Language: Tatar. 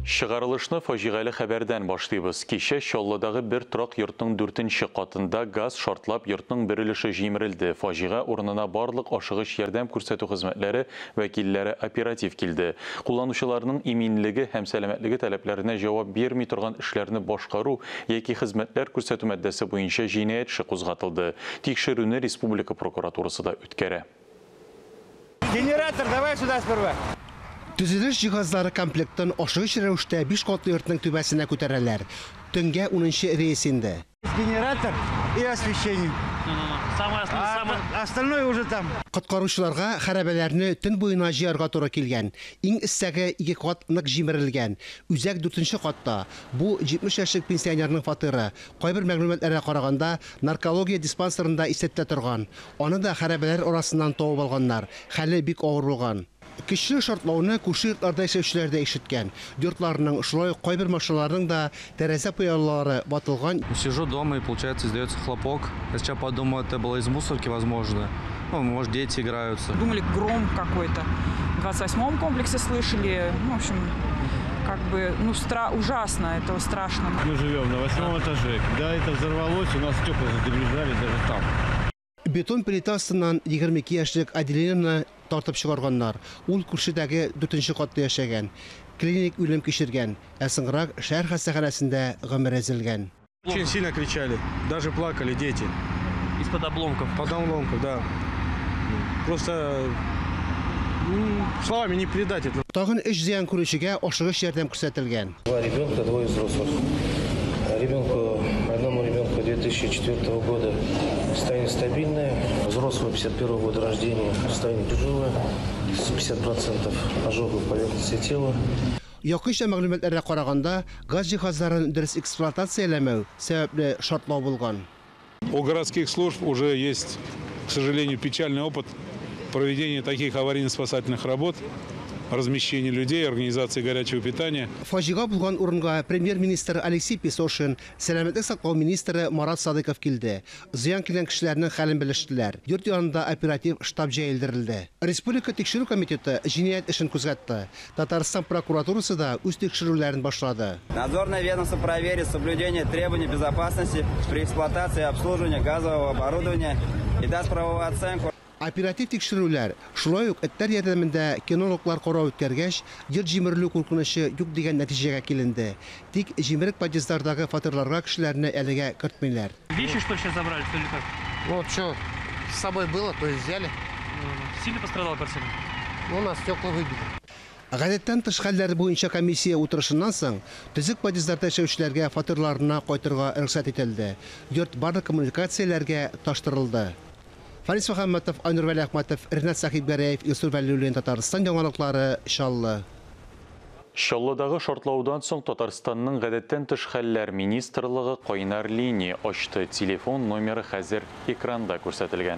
Шығарылышны фажиғалы хәбәрдән башлыйбыз. Кеше Шолладагы бер торак йортның 4-нче катында газ шартлап йортның берилеше җимерелде. Фажига урынына барлык ашыгыч ярдәм күрсәтү хезмәтләре вәкилләре оператив килде. Кулланучыларның иминлеге һәм сәламәтлеге таләпләренә җавап бирми торган эшләрне башкару яки хезмәтләр күрсәтү маддәсе буенча җинаять эше кузгатылды. Тикшерүне республика прокуратурасы да үткәрә. Генератор, давай сюда сперва. Төзелеш җиһазлары комплектын ашыгыч рәвештә 5 катлы йортның түбәсенә күтәрәләр. Төнгә 10-нчы рейс инде. Генератор и освещение. Остальное уже там. Коткаручыларга хәрабәләрне төн буена җыярга туры килгән. Иң истәге 2 кат нык җимерелгән. Үзәк 4-нче катта. Бу 70 яшьлек пенсионерның фатиры. Кайбер мәгълүматларга караганда наркология диспансерында исәптә торган. Аны да хәрабәләр арасыннан табып алганнар. Хәле бик авыр булган. Кеше шартлауны күрше йортларда яшәүчеләр дә ишеткән. Йортларның, шулай кайбер машиналарның да тәрәзә пыяллары ватылган. Сижу дома и, получается, издается хлопок. Я сейчас подумал, это было из мусорки, возможно. Ну, может, дети играются. Думали, гром какой-то. В 28-м комплексе слышали. Ну, в общем, как бы, ужасно, это страшно. Мы живем на 8-м этаже. Когда это взорвалось, у нас стекла задымили даже там. Бетон плита астыннан 22 яшьлек Аделинаны тартып чыгарганнар. Ул күршедәге 4-нче катта яшәгән. Клиник үлем кичергән. Ә соңрак шәһәр хастаханәсендә гомер әзелгән. Очень сильно кричали, даже плакали дети. Из-под обломков? Под обломков, да. Просто словами не передать это. Тагын 3 зыян күрүчегә ашыгыч ярдәм күрсәтелгән. 2 ребенка, 2 взрослых. Одному ребенку 2004 года состояние стабильное, взрослого 51 года рождения состояние тяжелое, с 50% ожогов поверхности тела. Якынча мәгълүматларга караганда, газ җиһазларын дөрес эксплуатацияләмәү сәбәпле шартлау булган. У городских служб уже есть, к сожалению, печальный опыт проведения таких аварийно-спасательных работ, размещение людей, организации горячего питания. Фаҗига булган урынга премьер-министр Алексей Песошин, сәламәтлек саклау министры Марат Садыков килде. Зыян килгән кешеләрнең хәлен белештеләр. Йорт янында оператив штаб җәелдерелде. Республика тикшерү комитеты җинаять эшен күзәтте. Татарстан прокуратурасы да үз тикшерүләрен башлады. Надзорное ведомство проверит соблюдение требований безопасности при эксплуатации и обслуживании газового оборудования и даст правовую оценку. Оператив тикшерүләр, шулай ук эттәр ярдәмендә кинологлар карау үткәргәч, йорт җимерелү куркынычы юк дигән нәтиҗәгә киленде. Тик җимерек подъездардагы фатирларга кешеләрне әлегә кертмиләр. Вещи, что сейчас забрали, или как? Вот что с собой было, то есть взяли. Сильно пострадала квартира? У нас стекла выбиты. Гадәттән тыш хәлләр буенча комиссия утырышыннан соң төзек подъездларда яшәүчеләргә фатирларына кайтырга рөхсәт ителде. Йорт барлык коммуникацияләргә таштырылды. Фарис Мөхәммәтов, Айнур Вәли Әхмәтов, Ренат Сахибгәрәев, Илсур Вәлиуллин, Татарстан яңалыклары, Чаллы. Чаллыдагы шартлаудан соң Татарстанның гадәттән тыш хәлләр министрлыгы кайнар линия ачты. Телефон номеры хәзер экранда күрсәтелгән.